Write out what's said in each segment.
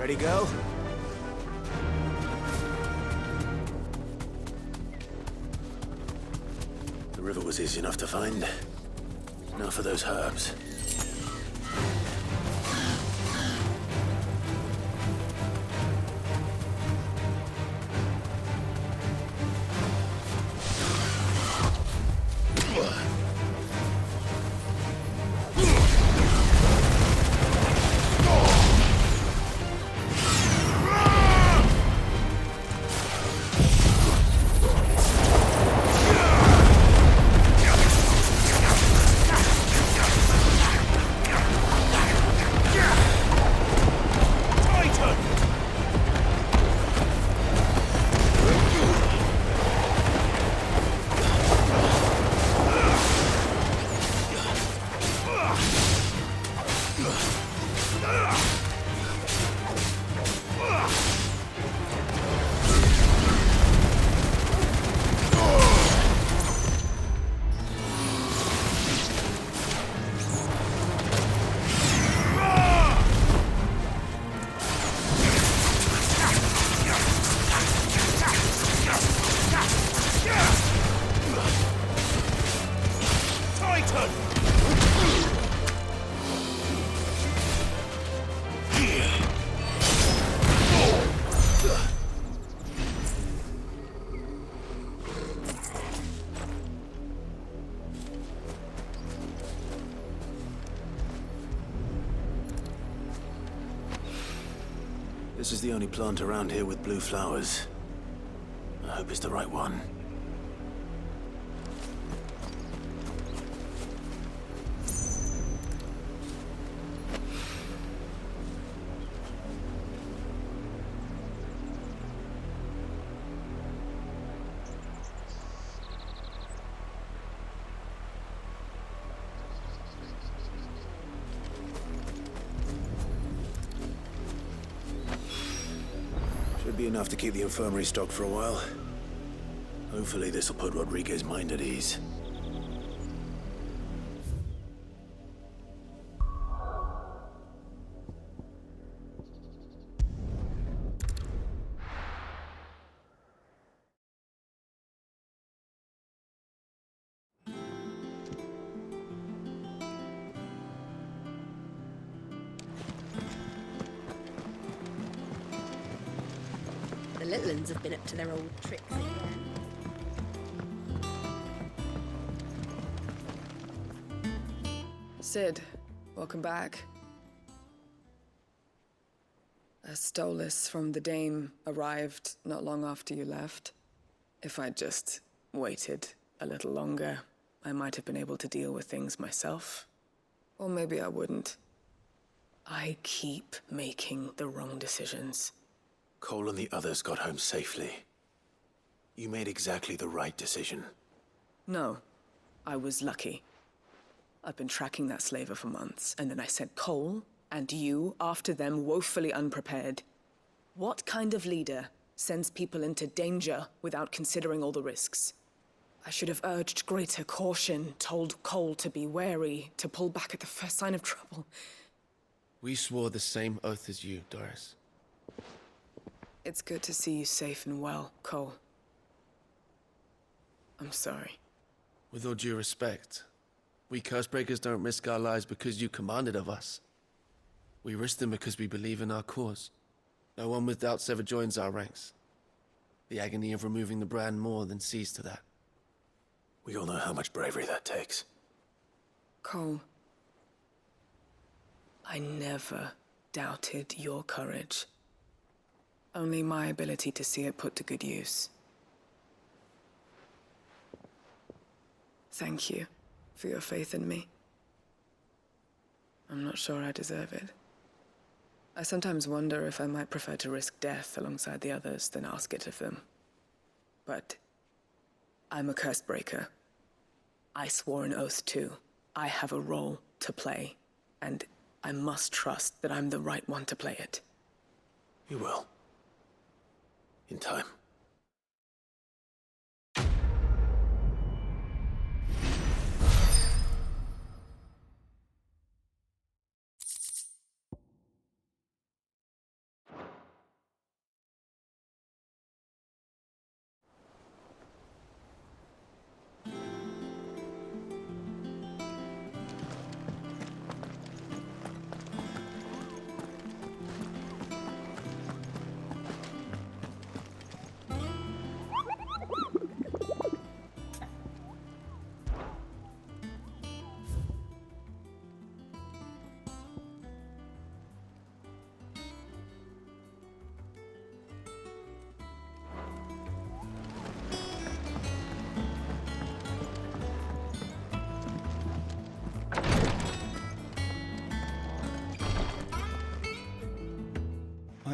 Ready, go? The river was easy enough to find. Now for those herbs. This is the only plant around here with blue flowers. I hope it's the right one. Should be enough to keep the infirmary stocked for a while. Hopefully this will put Rodriguez's mind at ease. The little ones have been up to their old tricks again. Sid, welcome back. A Stolas from the Dame arrived not long after you left. If I'd just waited a little longer, I might have been able to deal with things myself. Or maybe I wouldn't. I keep making the wrong decisions. Cole and the others got home safely. You made exactly the right decision. No, I was lucky. I've been tracking that slaver for months, and then I sent Cole and you after them woefully unprepared. What kind of leader sends people into danger without considering all the risks? I should have urged greater caution, told Cole to be wary, to pull back at the first sign of trouble. We swore the same oath as you, Doris. It's good to see you safe and well, Cole. I'm sorry. With all due respect, we Cursebreakers don't risk our lives because you commanded of us. We risk them because we believe in our cause. No one with doubts ever joins our ranks. The agony of removing the brand more than sees to that. We all know how much bravery that takes. Cole, I never doubted your courage. Only my ability to see it put to good use. Thank you for your faith in me. I'm not sure I deserve it. I sometimes wonder if I might prefer to risk death alongside the others than ask it of them. But I'm a Cursebreaker. I swore an oath too. I have a role to play, and I must trust that I'm the right one to play it. You will. In time.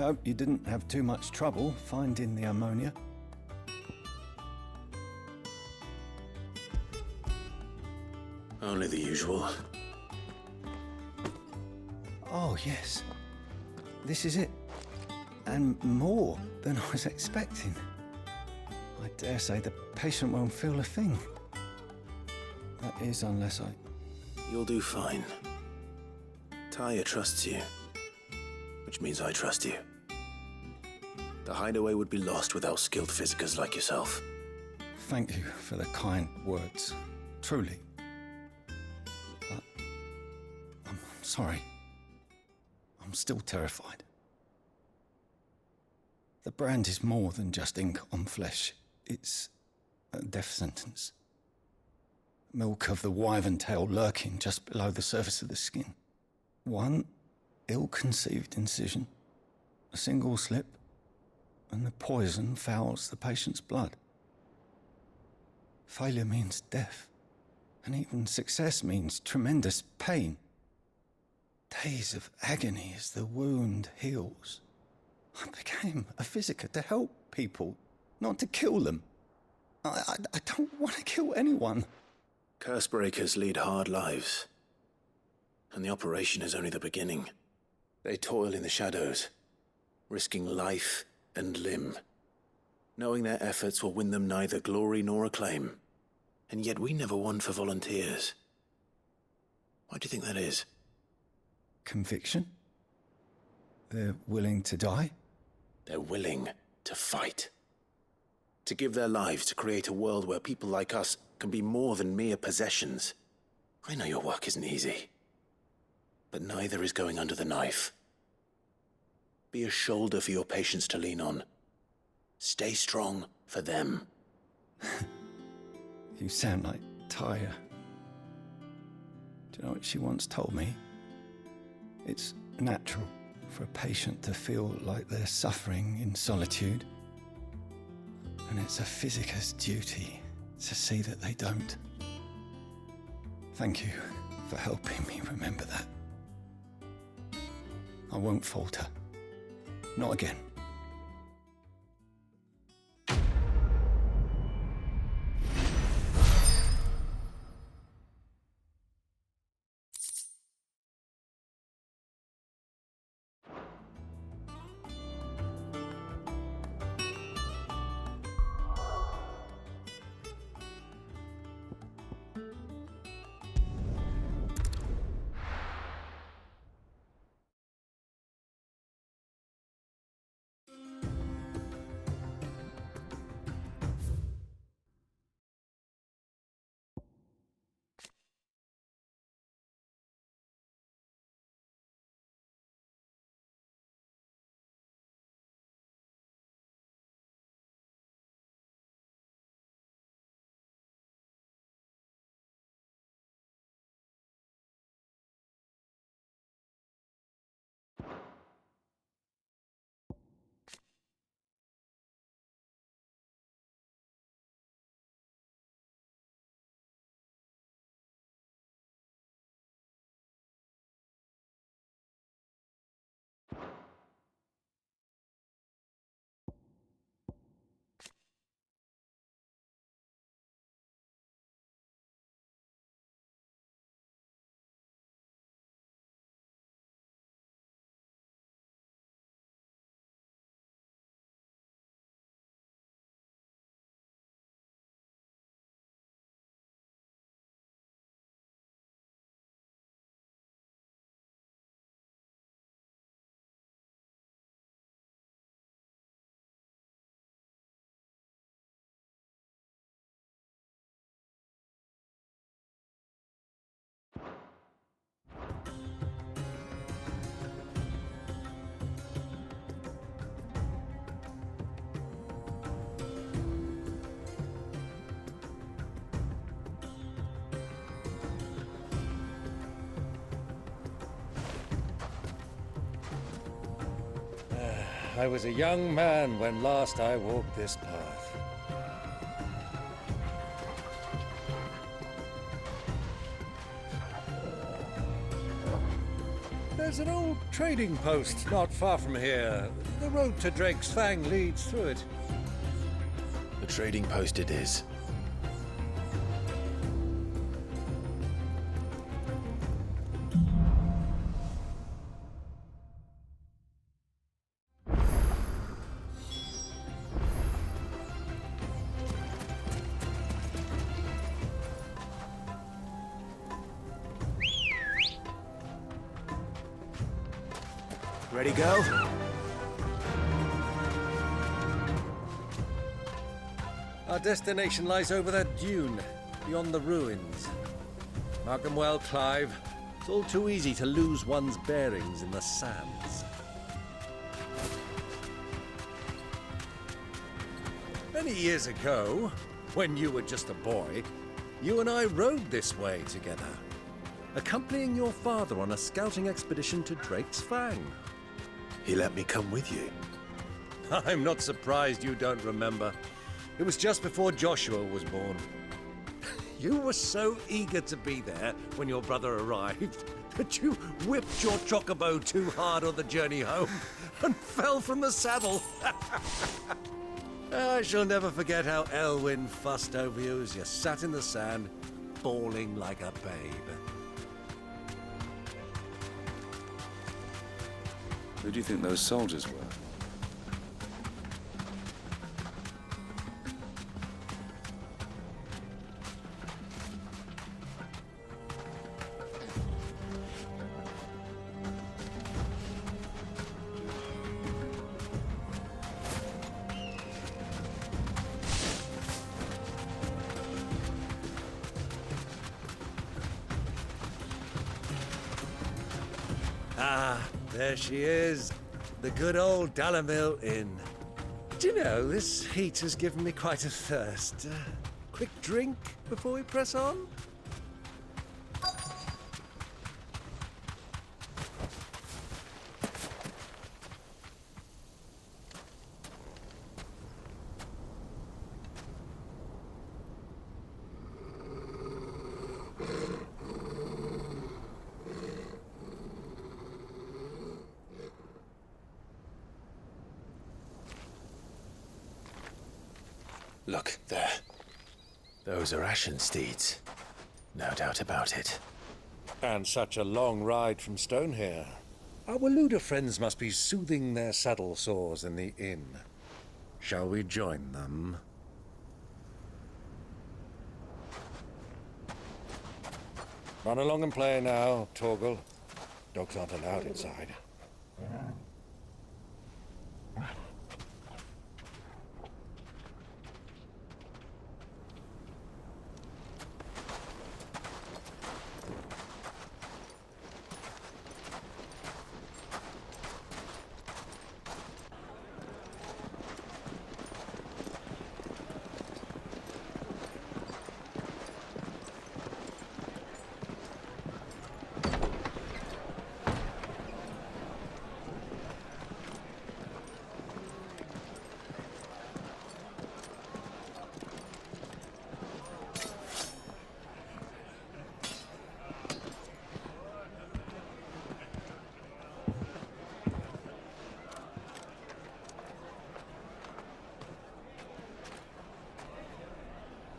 hope you didn't have too much trouble finding the ammonia. Only the usual. Oh, yes. This is it. And more than I was expecting. I dare say the patient won't feel a thing. That is, unless I... You'll do fine. Tyre trusts you, which means I trust you. The hideaway would be lost without skilled physicers like yourself. Thank you for the kind words. Truly. But I'm sorry. I'm still terrified. The brand is more than just ink on flesh. It's a death sentence. Milk of the wyvern tail lurking just below the surface of the skin. One ill-conceived incision, a single slip, and the poison fouls the patient's blood. Failure means death, and even success means tremendous pain. Days of agony as the wound heals. I became a physiker to help people, not to kill them. I don't want to kill anyone. Cursebreakers lead hard lives, and the operation is only the beginning. They toil in the shadows, risking life and limb, knowing their efforts will win them neither glory nor acclaim. And yet we never won for volunteers. Why do you think that is? Conviction? They're willing to die? They're willing to fight. To give their lives to create a world where people like us can be more than mere possessions. I know your work isn't easy, but neither is going under the knife. Be a shoulder for your patients to lean on. Stay strong for them. You sound like Tyre. Do you know what she once told me? It's natural for a patient to feel like they're suffering in solitude. And it's a physiker's duty to see that they don't. Thank you for helping me remember that. I won't falter. Not again. I was a young man when last I walked this path. There's an old trading post not far from here. The road to Drake's Fang leads through it. The trading post it is. Ready, go? Our destination lies over that dune, beyond the ruins. Mark them well, Clive. It's all too easy to lose one's bearings in the sands. Many years ago, when you were just a boy, you and I rode this way together, accompanying your father on a scouting expedition to Drake's Fang. He let me come with you. I'm not surprised you don't remember. It was just before Joshua was born. You were so eager to be there when your brother arrived that you whipped your chocobo too hard on the journey home and fell from the saddle. I shall never forget how Elwyn fussed over you as you sat in the sand, bawling like a babe. Who do you think those soldiers were? Ah, there she is. The good old Dalamil Inn. Do you know, this heat has given me quite a thirst. Quick drink before we press on? Look, there. Those are Ashen steeds. No doubt about it. And such a long ride from Stonehair. Our Waluda friends must be soothing their saddle sores in the inn. Shall we join them? Run along and play now, Torgal. Dogs aren't allowed inside.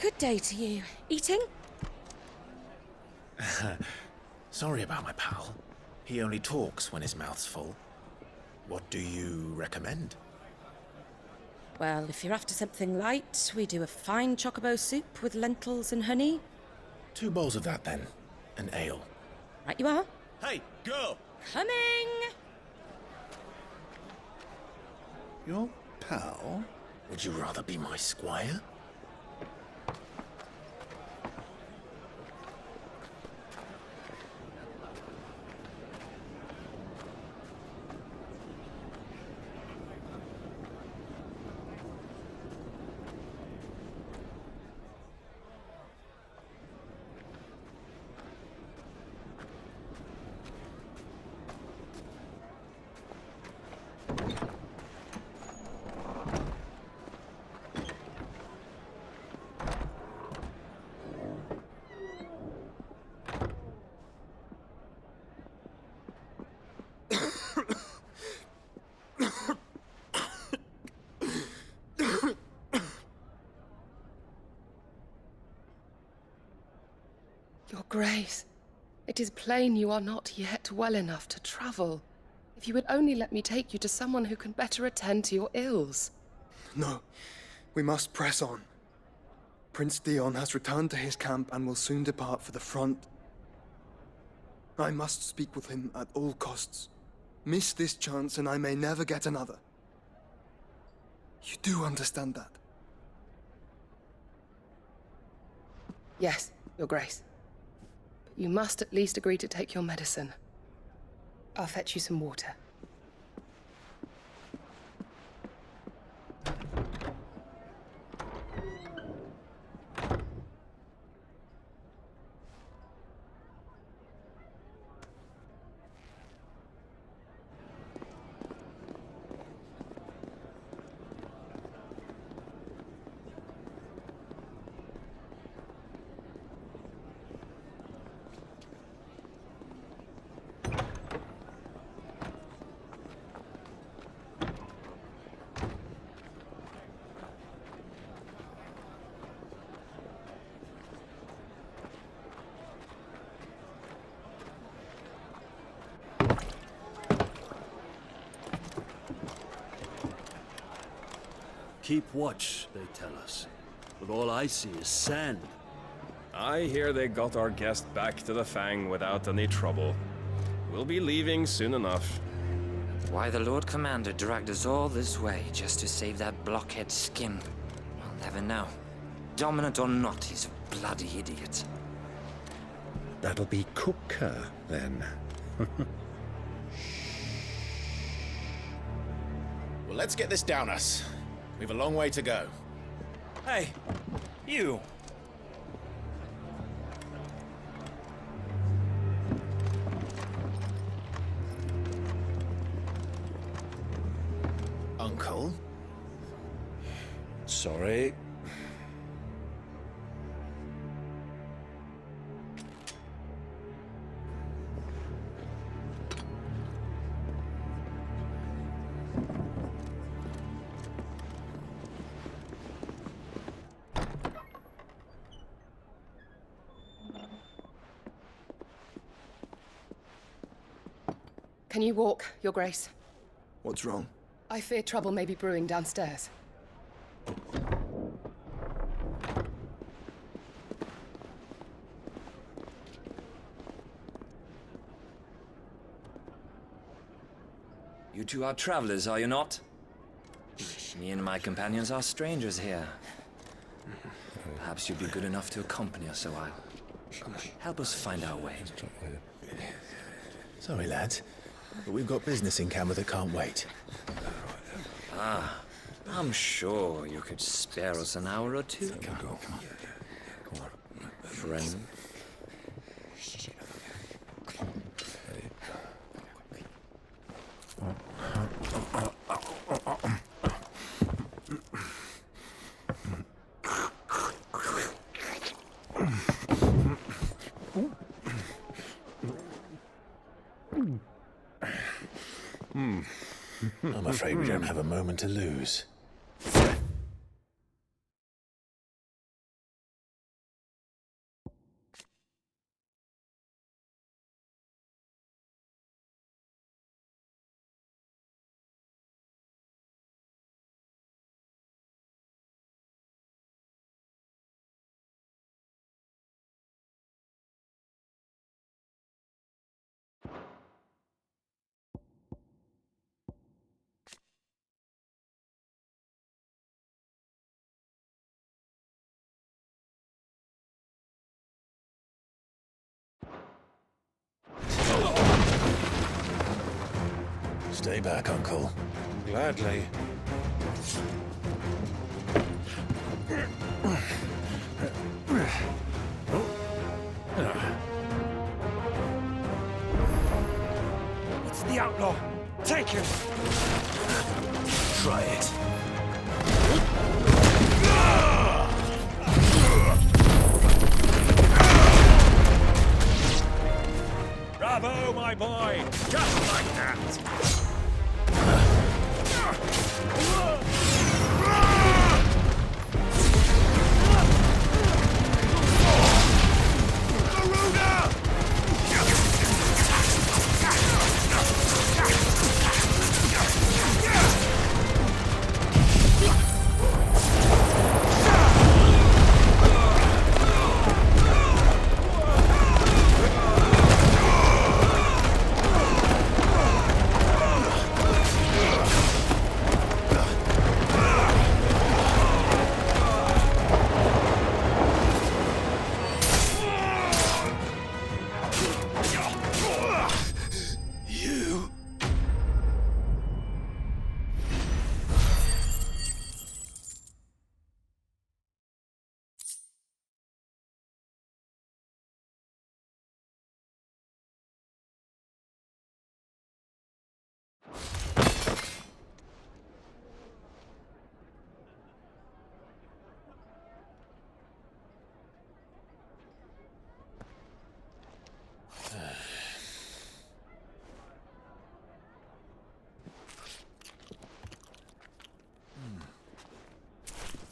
Good day to you. Eating? Sorry about my pal. He only talks when his mouth's full. What do you recommend? Well, if you're after something light, we do a fine chocobo soup with lentils and honey. 2 bowls of that, then. An ale. Right you are. Hey, girl! Coming! Your pal? Would you rather be my squire? Grace, it is plain you are not yet well enough to travel. If you would only let me take you to someone who can better attend to your ills. No, we must press on. Prince Dion has returned to his camp and will soon depart for the front. I must speak with him at all costs. Miss this chance and I may never get another. You do understand that? Yes, Your Grace. But you must at least agree to take your medicine. I'll fetch you some water. Keep watch, they tell us. But all I see is sand. I hear they got our guest back to the Fang without any trouble. We'll be leaving soon enough. Why the Lord Commander dragged us all this way just to save that blockhead skin, I'll never know. Dominant or not, he's a bloody idiot. That'll be Cooker, then. Well, let's get this down us. We've a long way to go. Hey, you! Uncle? Sorry. Can you walk, Your Grace? What's wrong? I fear trouble may be brewing downstairs. You two are travelers, are you not? Me and my companions are strangers here. Perhaps you'd be good enough to accompany us a while. Help us find our way. Sorry, lads, but we've got business in camera that can't wait. Ah, I'm sure you could spare us an hour or two. Friend. I'm afraid we don't have a moment to lose. Stay back, Uncle. Gladly. It's the outlaw! Take him! Try it. Bravo, my boy! Just like that! Garuda!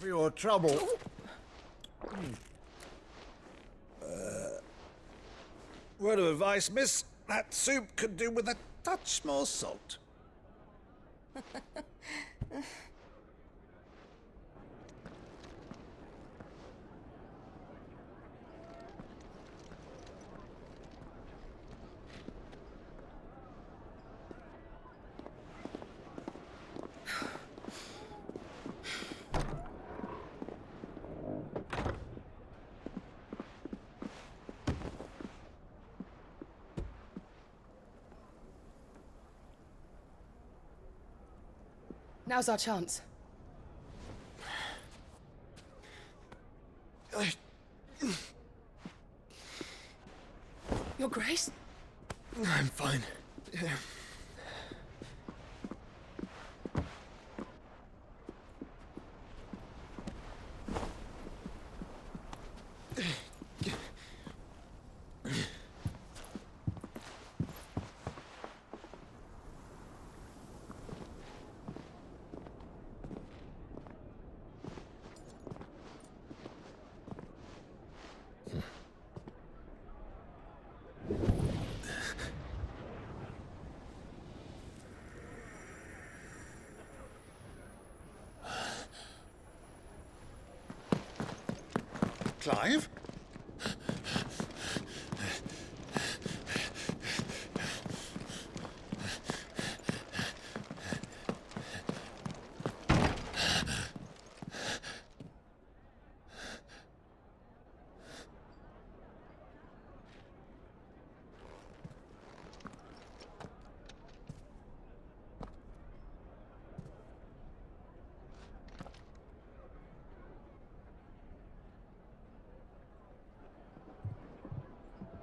for your trouble. Word of advice, miss. That soup could do with a touch more salt. Now's our chance. Your Grace? I'm fine. Yeah. Clive?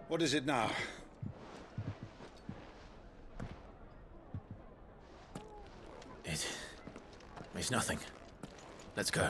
What is it now? It's nothing. Let's go.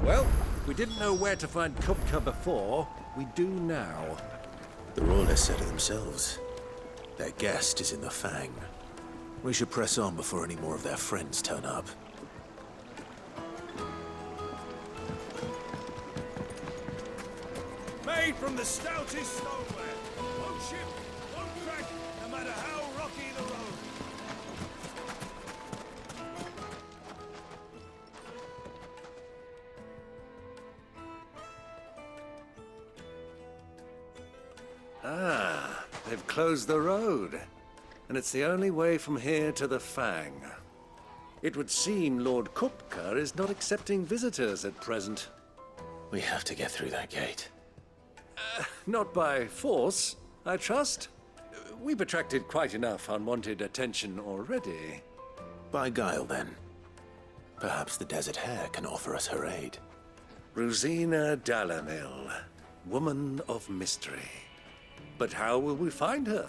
Well, we didn't know where to find Kupka before. We do now. The Royalists said it themselves. Their guest is in the Fang. We should press on before any more of their friends turn up. Made from the stoutest stoneware. One ship, one crack, no matter how rocky the road. Ah, they've closed the road. And it's the only way from here to the Fang. It would seem Lord Kupka is not accepting visitors at present. We have to get through that gate. Not by force, I trust. We've attracted quite enough unwanted attention already. By guile, then. Perhaps the Desert Hare can offer us her aid. Rosina Dalamil, woman of mystery. But how will we find her?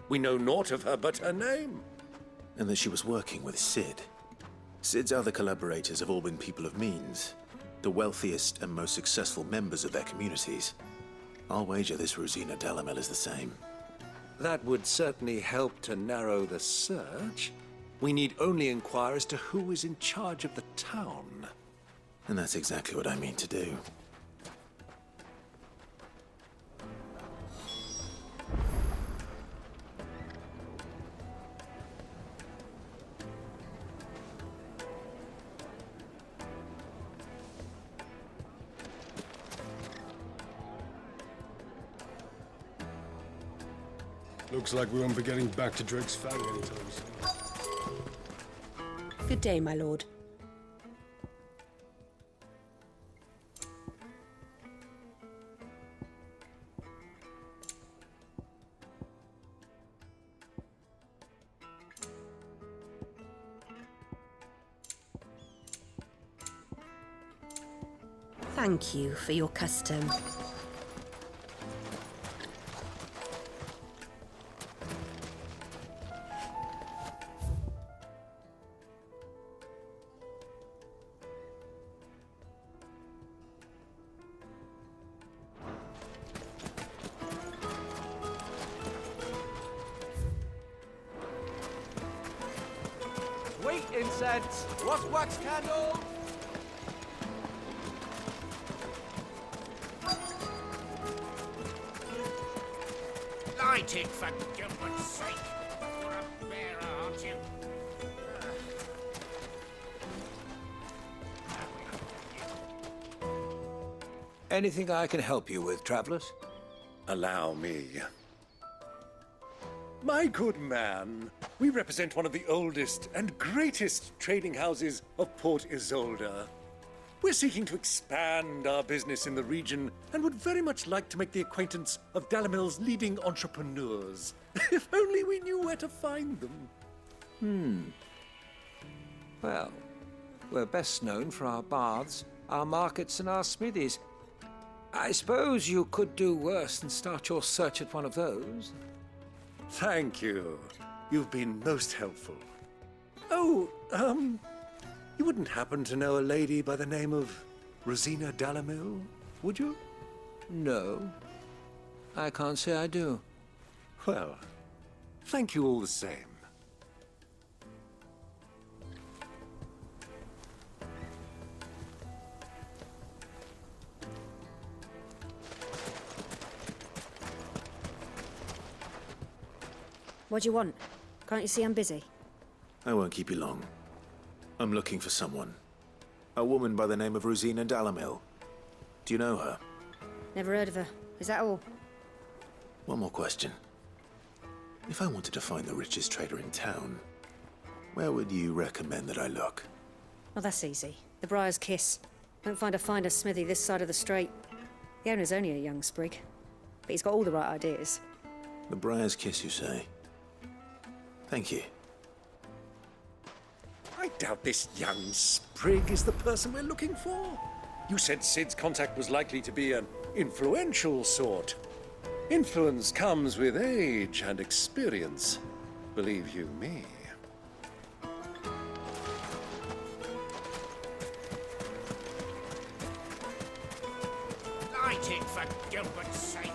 We know naught of her but her name. And that she was working with Sid. Sid's other collaborators have all been people of means, the wealthiest and most successful members of their communities. I'll wager this Rosina Dalamil is the same. That would certainly help to narrow the search. We need only inquire as to who is in charge of the town. And that's exactly what I mean to do. Looks like we won't be getting back to Drake's Fang anytime soon. Good day, my lord. Thank you for your custom. Wheat incense! What's wax candle? Light it, for Gilbert's sake! You're a bearer, aren't you? Anything I can help you with, travelers? Allow me. My good man, we represent one of the oldest and greatest trading houses of Port Isolde. We're seeking to expand our business in the region and would very much like to make the acquaintance of Dalamil's leading entrepreneurs. If only we knew where to find them. Well, we're best known for our baths, our markets, and our smithies. I suppose you could do worse than start your search at one of those. Thank you. You've been most helpful. Oh, you wouldn't happen to know a lady by the name of Rosina Dalamil, would you? No, I can't say I do. Well, thank you all the same. What do you want? Can't you see I'm busy? I won't keep you long. I'm looking for someone. A woman by the name of Rosina Dalamil. Do you know her? Never heard of her. Is that all? One more question. If I wanted to find the richest trader in town, where would you recommend that I look? Oh, that's easy. The Briar's Kiss. Won't find a finer smithy this side of the strait. The owner's only a young sprig, but he's got all the right ideas. The Briar's Kiss, you say? Thank you. I doubt this young sprig is the person we're looking for. You said Sid's contact was likely to be an influential sort. Influence comes with age and experience, believe you me. Light it, for Gilbert's sake!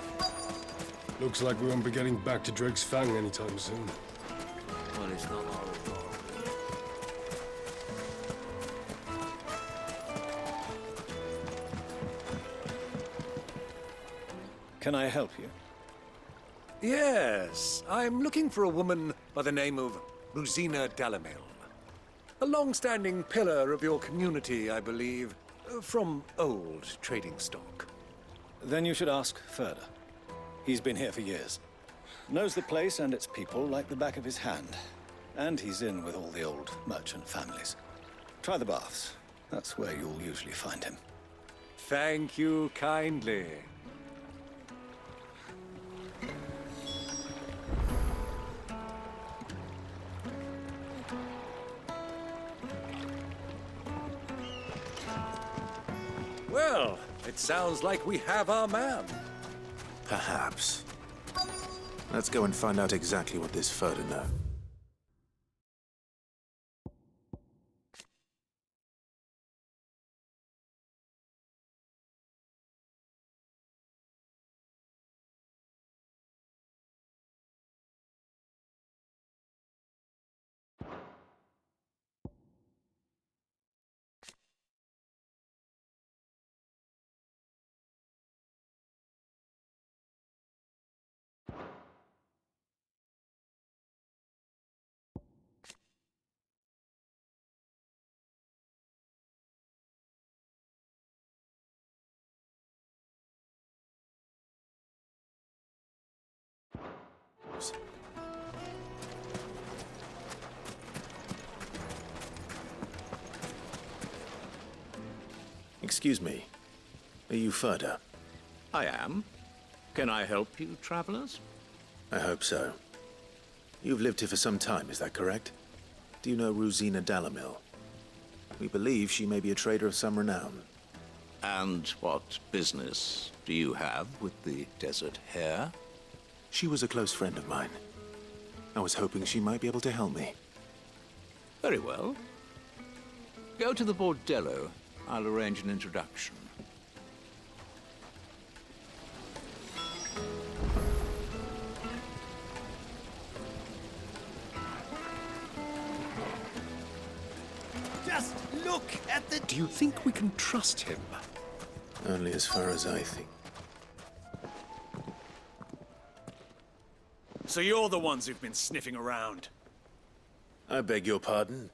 Looks like we won't be getting back to Drake's Fang anytime soon. Well, it's not our fault. Can I help you? Yes, I'm looking for a woman by the name of Rosina Dalamil. A long-standing pillar of your community, I believe, from old trading stock. Then you should ask further. He's been here for years. Knows the place and its people like the back of his hand. And he's in with all the old merchant families. Try the baths. That's where you'll usually find him. Thank you kindly. Well, it sounds like we have our man. Perhaps. Let's go and find out exactly what this further know. Excuse me. Are you Furda? I am. Can I help you, travelers? I hope so. You've lived here for some time, is that correct? Do you know Rosina Dalamil? We believe she may be a trader of some renown. And what business do you have with the desert hare? She was a close friend of mine. I was hoping she might be able to help me. Very well. Go to the bordello. I'll arrange an introduction. Just look at the... Do you think we can trust him? Only as far as I think. So you're the ones who've been sniffing around. I beg your pardon?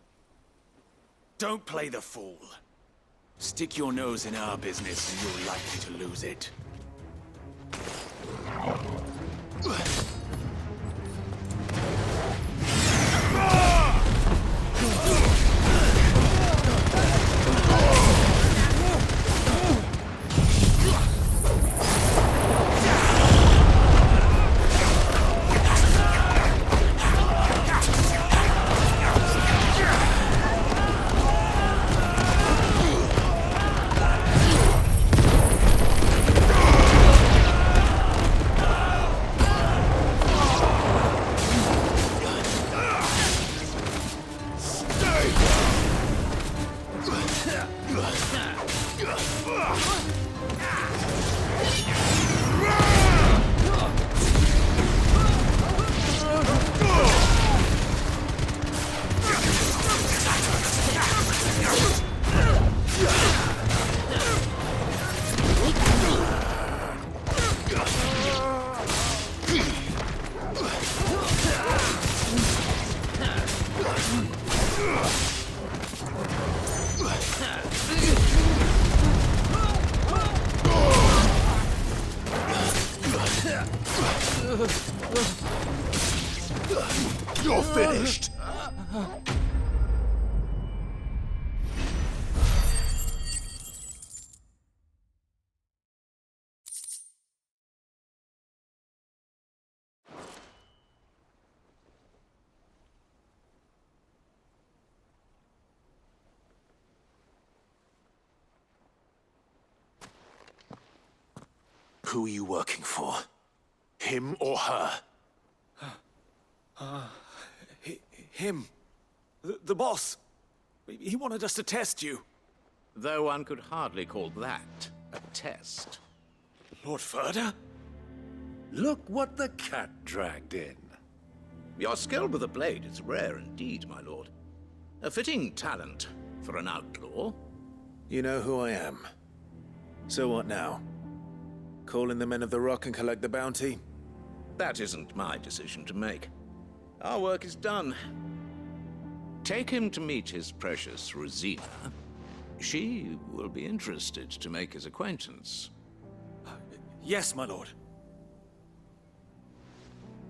Don't play the fool. Stick your nose in our business and you're likely to lose it. You're finished! Who are you working for? Him or her? Him. The boss. He wanted us to test you. Though one could hardly call that a test. Lord Ferda? Look what the cat dragged in. Your skill with the blade is rare indeed, my lord. A fitting talent for an outlaw. You know who I am. So what now? Call in the men of the Rock and collect the bounty? That isn't my decision to make. Our work is done. Take him to meet his precious Rosina. She will be interested to make his acquaintance. Yes, my lord.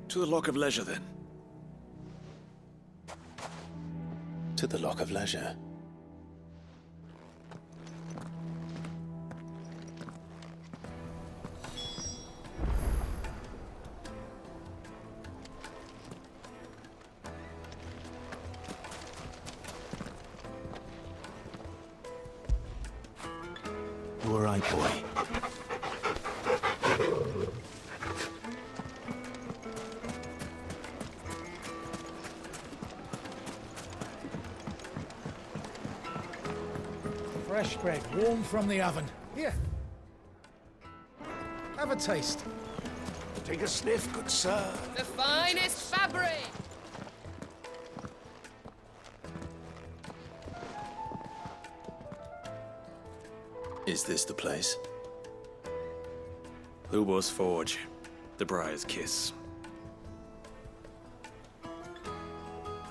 To the Lock of Leisure, then. To the Lock of Leisure. You were right, boy. Fresh bread, warm from the oven. Here. Have a taste. Take a sniff, good sir. The finest fabric! Is this the place? Lubo's Forge. The Briar's Kiss.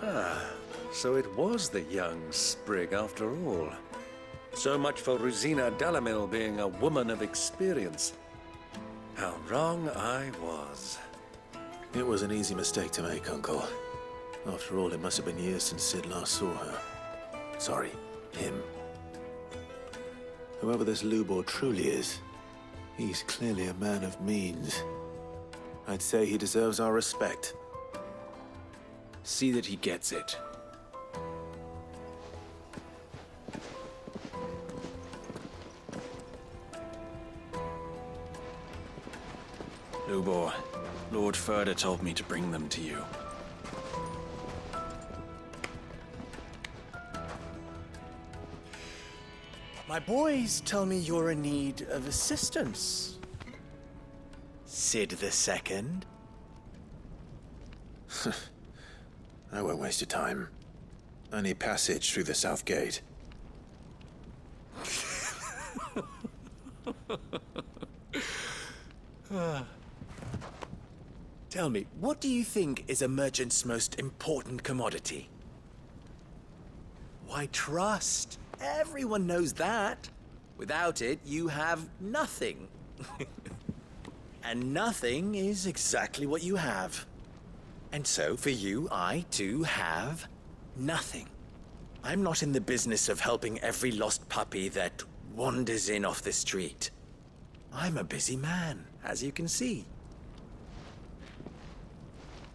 Ah, so it was the young sprig after all. So much for Rosina Dalamil being a woman of experience. How wrong I was. It was an easy mistake to make, Uncle. After all, it must have been years since Sid last saw her. Sorry, him. Whoever this Lubor truly is, he's clearly a man of means. I'd say he deserves our respect. See that he gets it. Lubor, Lord Furder told me to bring them to you. My boys tell me you're in need of assistance. Sid the Second. I won't waste your time. I need passage through the south gate. Tell me, what do you think is a merchant's most important commodity? Why, trust. Everyone knows that. Without it, you have nothing. And nothing is exactly what you have. And so, for you, I, too, have nothing. I'm not in the business of helping every lost puppy that wanders in off the street. I'm a busy man, as you can see.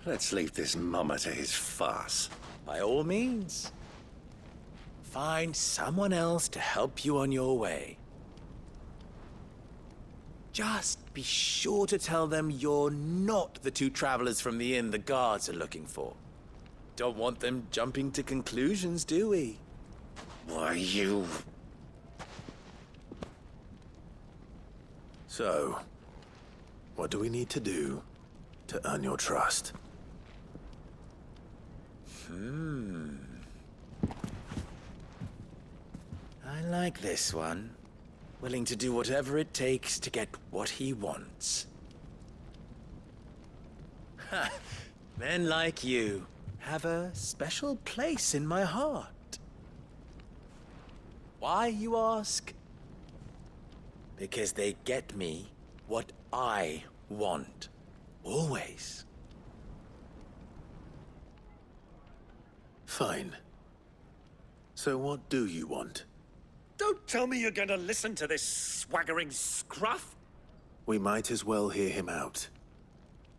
Let's leave this mummer to his farce. By all means. Find someone else to help you on your way. Just be sure to tell them you're not the two travelers from the inn the guards are looking for. Don't want them jumping to conclusions, do we? Why, you... So, what do we need to do to earn your trust? I like this one. Willing to do whatever it takes to get what he wants. Ha! Men like you have a special place in my heart. Why, you ask? Because they get me what I want. Always. Fine. So what do you want? Don't tell me you're going to listen to this swaggering scruff! We might as well hear him out.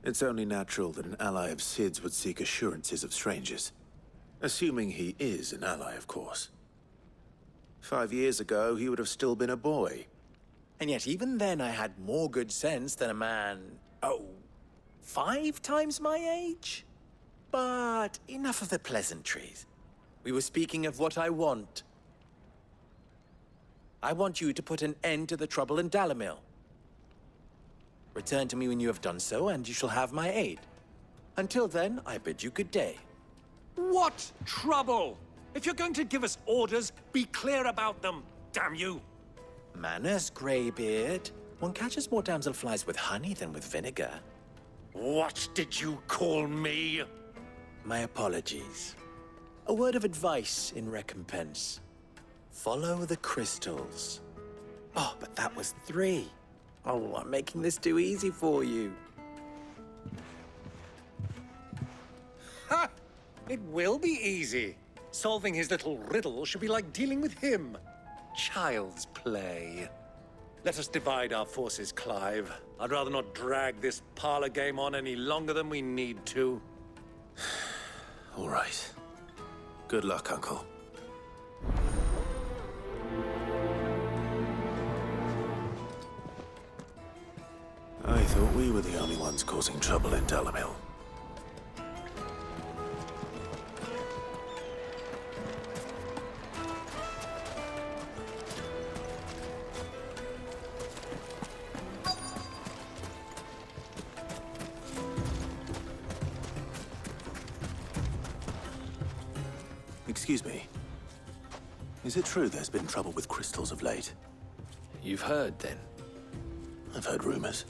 It's only natural that an ally of Sid's would seek assurances of strangers. Assuming he is an ally, of course. 5 years ago, he would have still been a boy. And yet even then I had more good sense than a man, 5 times my age? But enough of the pleasantries. We were speaking of what I want. I want you to put an end to the trouble in Dalamil. Return to me when you have done so, and you shall have my aid. Until then, I bid you good day. What trouble? If you're going to give us orders, be clear about them, damn you! Manners, Greybeard. One catches more damselflies with honey than with vinegar. What did you call me? My apologies. A word of advice in recompense. Follow the crystals. Oh, but that was 3. Oh, I'm making this too easy for you. Ha! It will be easy. Solving his little riddle should be like dealing with him. Child's play. Let us divide our forces, Clive. I'd rather not drag this parlor game on any longer than we need to. All right. Good luck, Uncle. I thought we were the only ones causing trouble in Dalamil. Excuse me. Is it true there's been trouble with crystals of late? You've heard, then? I've heard rumors.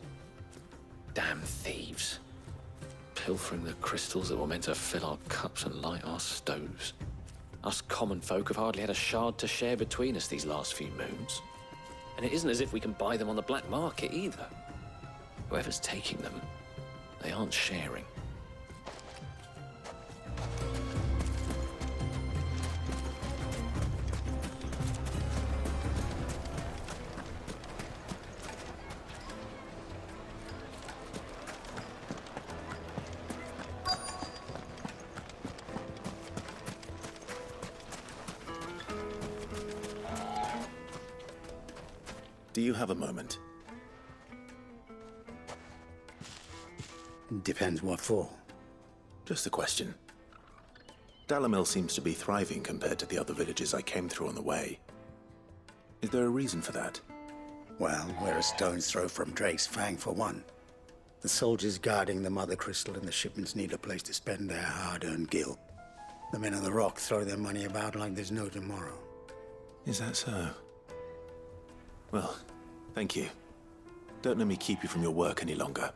Damn thieves. Pilfering the crystals that were meant to fill our cups and light our stoves. Us common folk have hardly had a shard to share between us these last few moons. And it isn't as if we can buy them on the black market either. Whoever's taking them, they aren't sharing. Do you have a moment? Depends what for. Just a question. Dalamil seems to be thriving compared to the other villages I came through on the way. Is there a reason for that? Well, we're a stone's throw from Drake's Fang for one. The soldiers guarding the Mother Crystal and the shipments need a place to spend their hard-earned gil. The men of the Rock throw their money about like there's no tomorrow. Is that so? Well, thank you. Don't let me keep you from your work any longer.